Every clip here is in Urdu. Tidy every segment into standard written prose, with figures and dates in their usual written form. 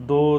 2,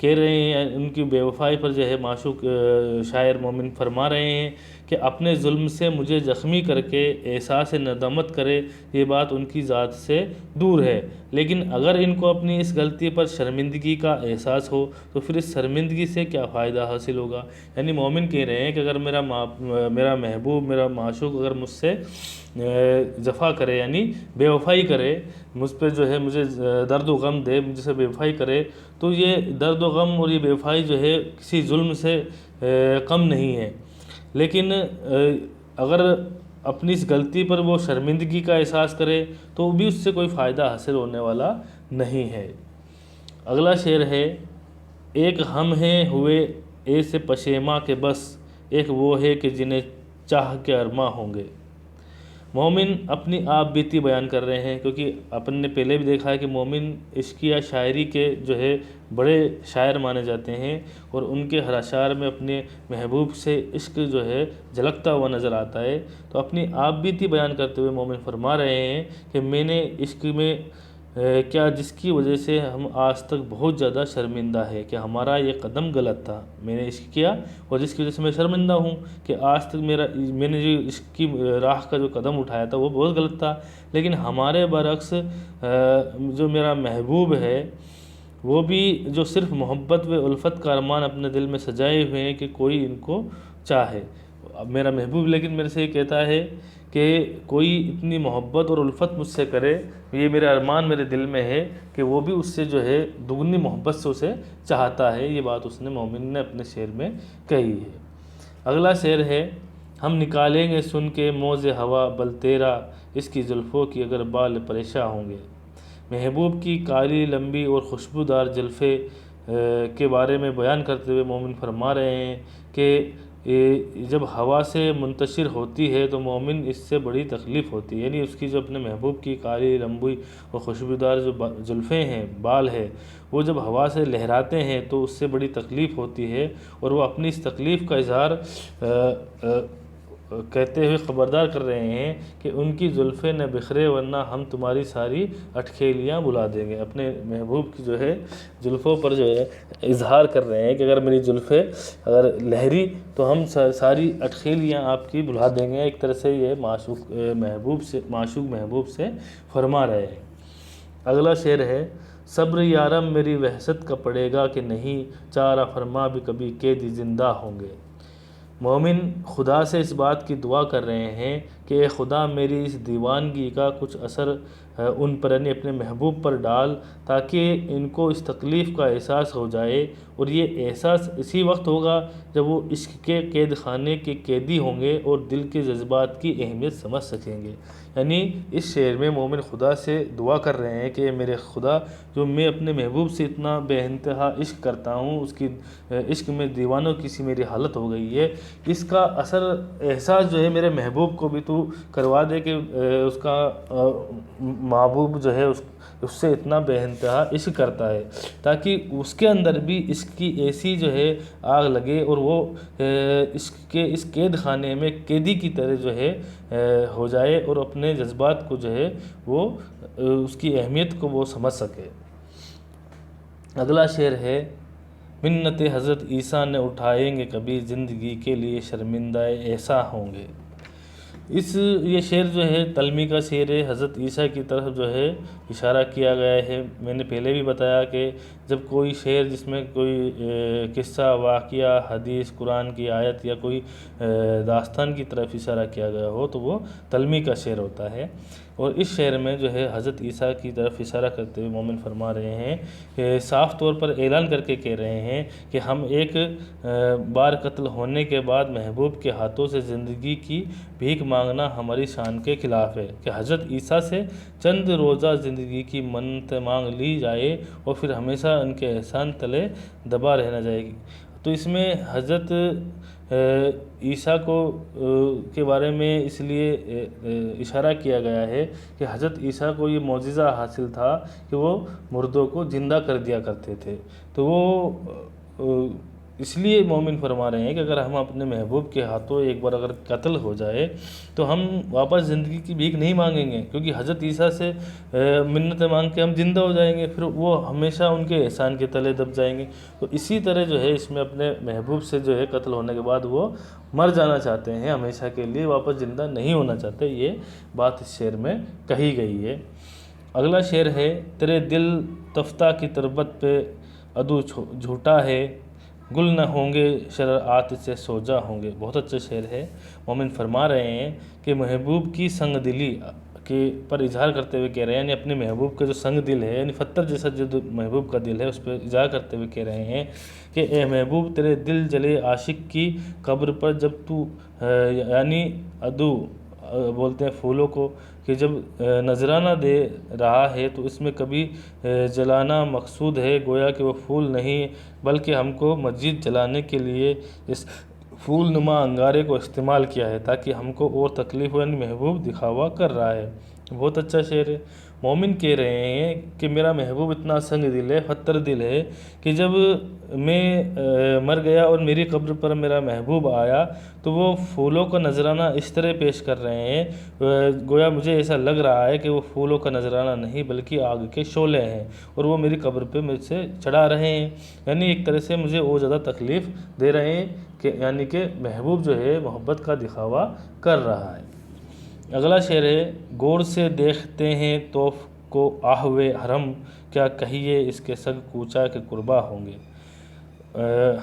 کہہ رہے ہیں، ان کی بے وفائی پر جو ہے معشوق شاعر مومن فرما رہے ہیں کہ اپنے ظلم سے مجھے زخمی کر کے احساس ندامت کرے، یہ بات ان کی ذات سے دور ہے، لیکن اگر ان کو اپنی اس غلطی پر شرمندگی کا احساس ہو تو پھر اس شرمندگی سے کیا فائدہ حاصل ہوگا۔ یعنی مومن کہہ رہے ہیں کہ اگر میرا محبوب، میرا معشوق اگر مجھ سے جفا کرے، یعنی بے وفائی کرے، مجھ پہ جو ہے مجھے درد و غم دے، مجھ سے بے وفائی کرے، تو یہ درد و غم اور یہ بے وفائی جو ہے کسی ظلم سے کم نہیں ہے، لیکن اگر اپنی اس غلطی پر وہ شرمندگی کا احساس کرے تو بھی اس سے کوئی فائدہ حاصل ہونے والا نہیں ہے۔ اگلا شعر ہے، ایک ہم ہیں ہوئے ایسے پشیماں کہ بس، ایک وہ ہے کہ جنہیں چاہ کے ارماں ہوں گے۔ مومن اپنی آپ بیتی بیان کر رہے ہیں، کیونکہ اپن نے پہلے بھی دیکھا ہے کہ مومن عشقیہ شاعری کے جو ہے بڑے شاعر مانے جاتے ہیں، اور ان کے ہر اشعار میں اپنے محبوب سے عشق جو ہے جھلکتا ہوا نظر آتا ہے۔ تو اپنی آپ بیتی بیان کرتے ہوئے مومن فرما رہے ہیں کہ میں نے عشق میں کیا جس کی وجہ سے ہم آج تک بہت زیادہ شرمندہ ہے کہ ہمارا یہ قدم غلط تھا، میں نے عشق کیا اور جس کی وجہ سے میں شرمندہ ہوں کہ آج تک میں نے جو عشق کی راہ کا جو قدم اٹھایا تھا وہ بہت غلط تھا، لیکن ہمارے برعکس جو میرا محبوب ہے وہ بھی جو صرف محبت و الفت کا ارمان اپنے دل میں سجائے ہوئے ہیں کہ کوئی ان کو چاہے۔ اب میرا محبوب لیکن میرے سے یہ کہتا ہے کہ کوئی اتنی محبت اور الفت مجھ سے کرے، یہ میرا ارمان میرے دل میں ہے کہ وہ بھی اس سے جو ہے دگنی محبت سے اسے چاہتا ہے۔ یہ بات اس نے مومن نے اپنے شعر میں کہی ہے۔ اگلا شعر ہے، ہم نکالیں گے سن کے موز ہوا بل تیرا، اس کی زلفوں کی اگر بال پریشاں ہوں گے۔ محبوب کی کالی لمبی اور خوشبودار زلفیں کے بارے میں بیان کرتے ہوئے مومن فرما رہے ہیں کہ جب ہوا سے منتشر ہوتی ہے تو مومن اس سے بڑی تکلیف ہوتی ہے، یعنی اس کی جو اپنے محبوب کی کالی لمبی اور خوشبودار جو زلفیں ہیں، بال ہے، وہ جب ہوا سے لہراتے ہیں تو اس سے بڑی تکلیف ہوتی ہے، اور وہ اپنی اس تکلیف کا اظہار کہتے ہوئے خبردار کر رہے ہیں کہ ان کی زلفیں نہ بکھرے ورنہ ہم تمہاری ساری اٹکھیلیاں بلا دیں گے۔ اپنے محبوب کی جو ہے زلفوں پر جو ہے اظہار کر رہے ہیں کہ اگر میری زلفیں اگر لہری تو ہم ساری اٹکھیلیاں آپ کی بلا دیں گے۔ ایک طرح سے یہ معشوق محبوب سے فرما رہے ہیں۔ اگلا شعر ہے، صبر یارم میری وحشت کا پڑے گا کہ نہیں، چارہ فرما بھی کبھی قیدی زندہ ہوں گے۔ مومن خدا سے اس بات کی دعا کر رہے ہیں کہ اے خدا میری اس دیوانگی کا کچھ اثر ان پر یعنی اپنے محبوب پر ڈال، تاکہ ان کو اس تکلیف کا احساس ہو جائے، اور یہ احساس اسی وقت ہوگا جب وہ عشق کے قید خانے کے قیدی ہوں گے اور دل کے جذبات کی اہمیت سمجھ سکیں گے۔ یعنی اس شعر میں مومن خدا سے دعا کر رہے ہیں کہ اے میرے خدا، جو میں اپنے محبوب سے اتنا بے انتہا عشق کرتا ہوں، اس کی عشق میں دیوانوں کی سی میری حالت ہو گئی ہے، اس کا اثر احساس جو ہے میرے محبوب کو بھی تو کروا دے کہ اس کا محبوب جو ہے اس سے اتنا بے انتہا عشق کرتا ہے، تاکہ اس کے اندر بھی عشق کی ایسی جو ہے آگ لگے اور وہ عشق کے اس قید خانے میں قیدی کی طرح جو ہے ہو جائے اور اپنے جذبات کو جو ہے وہ اس کی اہمیت کو وہ سمجھ سکے۔ اگلا شعر ہے، منت حضرت عیسیٰ نے اٹھائیں گے کبھی، زندگی کے لیے شرمندہ ایسا ہوں گے۔ یہ شعر جو ہے تلمی کا شعر ہے، حضرت عیسیٰ کی طرف جو ہے اشارہ کیا گیا ہے۔ میں نے پہلے بھی بتایا کہ جب کوئی شعر جس میں کوئی قصہ، واقعہ، حدیث، قرآن کی آیت یا کوئی داستان کی طرف اشارہ کیا گیا ہو تو وہ تلمی کا شعر ہوتا ہے، اور اس شعر میں جو ہے حضرت عیسیٰ کی طرف اشارہ کرتے ہوئے مومن فرما رہے ہیں کہ صاف طور پر اعلان کر کے کہہ رہے ہیں کہ ہم ایک بار قتل ہونے کے بعد محبوب کے ہاتھوں سے زندگی کی بھیک مانگنا ہماری شان کے خلاف ہے کہ حضرت عیسیٰ سے چند روزہ زندگی کی منت مانگ لی جائے اور پھر ہمیشہ ان کے احسان تلے دبا رہنا جائے گی۔ تو اس میں حضرت عیسیٰ کے بارے میں اس لیے اشارہ کیا گیا ہے کہ حضرت عیسیٰ کو یہ معجزہ حاصل تھا کہ وہ مردوں کو زندہ کر دیا کرتے تھے، تو وہ اس لیے مومن فرما رہے ہیں کہ اگر ہم اپنے محبوب کے ہاتھوں ایک بار اگر قتل ہو جائے تو ہم واپس زندگی کی بھیک نہیں مانگیں گے، کیونکہ حضرت عیسیٰ سے منتیں مانگ کے ہم زندہ ہو جائیں گے، پھر وہ ہمیشہ ان کے احسان کے تلے دب جائیں گے۔ تو اسی طرح جو ہے اس میں اپنے محبوب سے جو ہے قتل ہونے کے بعد وہ مر جانا چاہتے ہیں، ہمیشہ کے لیے واپس زندہ نہیں ہونا چاہتے۔ یہ بات اس شعر میں کہی گئی ہے۔ اگلا شعر ہے، تیرے دل تفتہ کی تربت پہ عدو جھوٹا ہے، گل نہ ہوں گے شرارات سے سوجا ہوں گے۔ بہت اچھا شعر ہے۔ مومن فرما رہے ہیں کہ محبوب کی سنگ دلی کے پر اظہار کرتے ہوئے کہہ رہے ہیں، یعنی اپنے محبوب کا جو سنگ دل ہے، یعنی پتھر جیسا جو محبوب کا دل ہے، اس پہ اظہار کرتے ہوئے کہہ رہے ہیں کہ اے محبوب تیرے دل جلے عاشق کی قبر پر جب تو، یعنی عدو بولتے ہیں پھولوں کو، کہ جب نذرانہ دے رہا ہے تو اس میں کبھی جلانا مقصود ہے، گویا کہ وہ پھول نہیں بلکہ ہم کو مزید جلانے کے لیے اس پھول نما انگارے کو استعمال کیا ہے تاکہ ہم کو اور تکلیف ہو، یعنی محبوب دکھاوا کر رہا ہے۔ بہت اچھا شعر ہے۔ مومن کہہ رہے ہیں کہ میرا محبوب اتنا سنگ دل ہے، پتھر دل ہے کہ جب میں مر گیا اور میری قبر پر میرا محبوب آیا تو وہ پھولوں کا نذرانہ اس طرح پیش کر رہے ہیں، گویا مجھے ایسا لگ رہا ہے کہ وہ پھولوں کا نذرانہ نہیں بلکہ آگ کے شعلے ہیں اور وہ میری قبر پہ مجھ سے چڑھا رہے ہیں، یعنی ایک طرح سے مجھے اور زیادہ تکلیف دے رہے ہیں، کہ یعنی کہ محبوب جو ہے محبت کا دکھاوا کر رہا ہے۔ اگلا شعر ہے، غور سے دیکھتے ہیں طوف کو آہوے حرم، کیا کہیے اس کے سگ کوچا کے قربا ہوں گے۔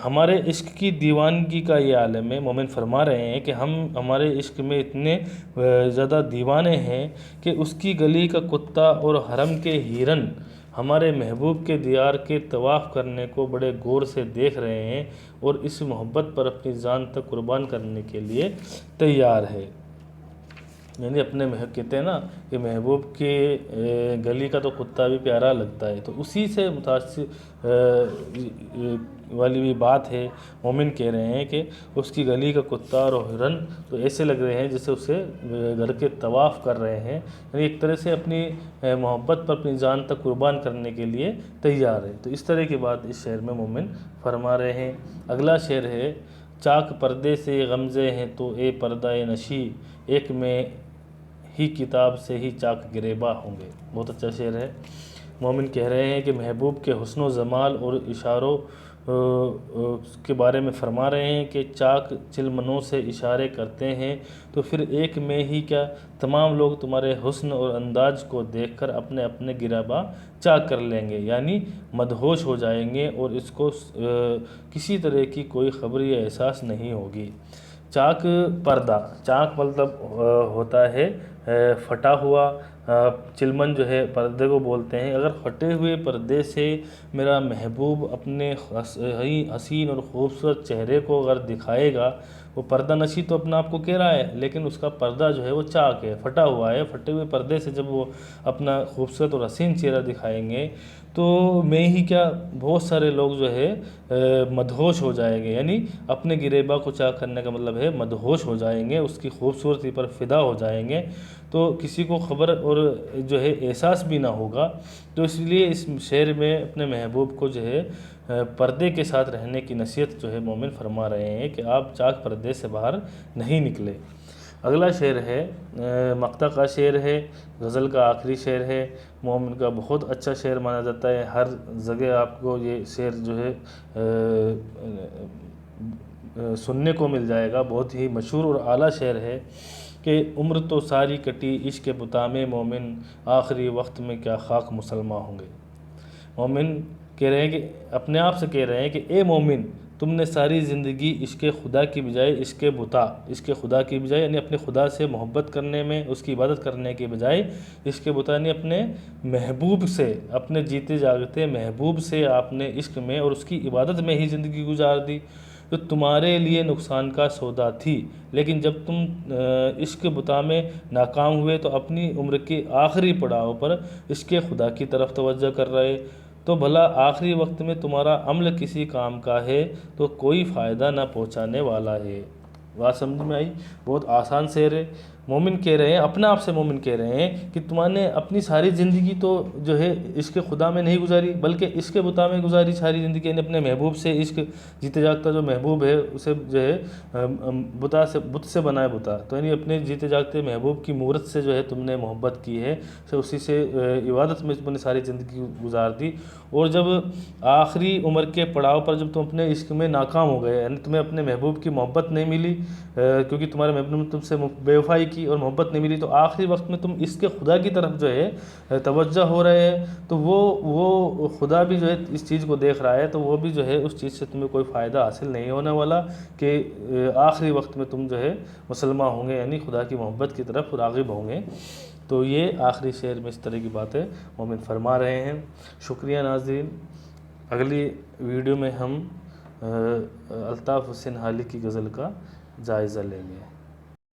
ہمارے عشق کی دیوانگی کا یہ عالم ہے۔ مومن فرما رہے ہیں کہ ہم ہمارے عشق میں اتنے زیادہ دیوانے ہیں کہ اس کی گلی کا کتا اور حرم کے ہرن ہمارے محبوب کے دیار کے طواف کرنے کو بڑے غور سے دیکھ رہے ہیں اور اس محبت پر اپنی جان تک قربان کرنے کے لیے تیار ہے۔ یعنی اپنے کہتے ہیں نا کہ محبوب کے گلی کا تو کتا بھی پیارا لگتا ہے، تو اسی سے متاثر والی بھی بات ہے۔ مومن کہہ رہے ہیں کہ اس کی گلی کا کتا اور ہرن تو ایسے لگ رہے ہیں جیسے اسے گھر کے طواف کر رہے ہیں، یعنی ایک طرح سے اپنی محبت پر اپنی جان تک قربان کرنے کے لیے تیار ہے۔ تو اس طرح کی بات اس شعر میں مومن فرما رہے ہیں۔ اگلا شعر ہے، چاک پردے سے غمزے ہیں تو اے پردہ نشی، ایک میں ہی کتاب سے ہی چاک گریباں ہوں گے۔ بہت اچھا شعر ہے۔ مومن کہہ رہے ہیں کہ محبوب کے حسن و جمال اور اشاروں کے بارے میں فرما رہے ہیں کہ چاک چلمنوں سے اشارے کرتے ہیں تو پھر ایک میں ہی کیا تمام لوگ تمہارے حسن اور انداز کو دیکھ کر اپنے اپنے گریباں چاک کر لیں گے، یعنی مدہوش ہو جائیں گے اور اس کو کسی طرح کی کوئی خبر یا احساس نہیں ہوگی۔ چاک پردہ، چاک مطلب ہوتا ہے پھٹا ہوا، چلمن جو ہے پردے کو بولتے ہیں۔ اگر پھٹے ہوئے پردے سے میرا محبوب اپنے حسین اور خوبصورت چہرے کو اگر دکھائے گا، وہ پردہ نشی تو اپنا آپ کو کہہ رہا ہے لیکن اس کا پردہ جو ہے وہ چاک ہے، پھٹا ہوا ہے۔ پھٹے ہوئے پردے سے جب وہ اپنا خوبصورت اور حسین چہرہ دکھائیں گے تو میں ہی کیا بہت سارے لوگ جو ہے مدہوش ہو جائیں گے، یعنی اپنے گریباں کو چاک کرنے کا مطلب ہے مدہوش ہو جائیں گے، اس کی خوبصورتی پر فدا ہو جائیں گے، تو کسی کو خبر اور جو ہے احساس بھی نہ ہوگا۔ تو اس لیے اس شعر میں اپنے محبوب کو جو ہے پردے کے ساتھ رہنے کی نصیحت جو ہے مومن فرما رہے ہیں کہ آپ چاک پردے سے باہر نہیں نکلے۔ اگلا شعر ہے، مقطع کا شعر ہے، غزل کا آخری شعر ہے، مومن کا بہت اچھا شعر مانا جاتا ہے۔ ہر جگہ آپ کو یہ شعر جو ہے سننے کو مل جائے گا، بہت ہی مشہور اور اعلیٰ شعر ہے کہ عمر تو ساری کٹی عشق بتا میں مومن، آخری وقت میں کیا خاک مسلماں ہوں گے۔ مومن کہہ رہے ہیں کہ اپنے آپ سے کہہ رہے ہیں کہ اے مومن، تم نے ساری زندگی عشق خدا کی بجائے عشق بتا، عشق خدا کی بجائے یعنی اپنے خدا سے محبت کرنے میں، اس کی عبادت کرنے کے بجائے عشق بتا یعنی اپنے محبوب سے، اپنے جیتے جاگتے محبوب سے آپ نے عشق میں اور اس کی عبادت میں ہی زندگی گزار دی، جو تمہارے لیے نقصان کا سودا تھی، لیکن جب تم عشق بتا میں ناکام ہوئے تو اپنی عمر کے آخری پڑاؤ پر عشق خدا کی طرف توجہ کر رہے، تو بھلا آخری وقت میں تمہارا عمل کسی کام کا ہے تو کوئی فائدہ نہ پہنچانے والا ہے۔ بات سمجھ میں آئی؟ بہت آسان شعر ہے، مومن کہہ رہے ہیں، اپنا آپ سے مومن کہہ رہے ہیں کہ تم نے اپنی ساری زندگی تو جو ہے عشق خدا میں نہیں گزاری بلکہ عشق بتا میں گزاری ساری زندگی، یعنی اپنے محبوب سے عشق، جیتے جاگتا جو محبوب ہے اسے جو ہے بت سے بنائے بتا، تو یعنی اپنے جیتے جاگتے محبوب کی مورت سے جو ہے تم نے محبت کی ہے، اسی سے عبادت میں تم نے ساری زندگی گزار دی، اور جب آخری عمر کے پڑاؤ پر جب تم اپنے عشق میں ناکام ہو گئے، یعنی تمہیں اپنے محبوب کی محبت نہیں ملی کیونکہ تمہارے محبوب نے تم سے بے وفائی کی اور محبت نہیں ملی، تو آخری وقت میں تم عشق خدا کی طرف جو ہے توجہ ہو رہے ہیں، تو وہ خدا بھی جو ہے اس چیز کو دیکھ رہا ہے، تو وہ بھی جو ہے اس چیز سے تمہیں کوئی فائدہ حاصل نہیں ہونے والا کہ آخری وقت میں تم جو ہے مسلمان ہوں گے، یعنی خدا کی محبت کی طرف راغب ہوں گے۔ تو یہ آخری شعر میں اس طرح کی باتیں مومن فرما رہے ہیں۔ شکریہ ناظرین، اگلی ویڈیو میں ہم الطاف حسین حالی کی غزل کا جائزہ لیں گے۔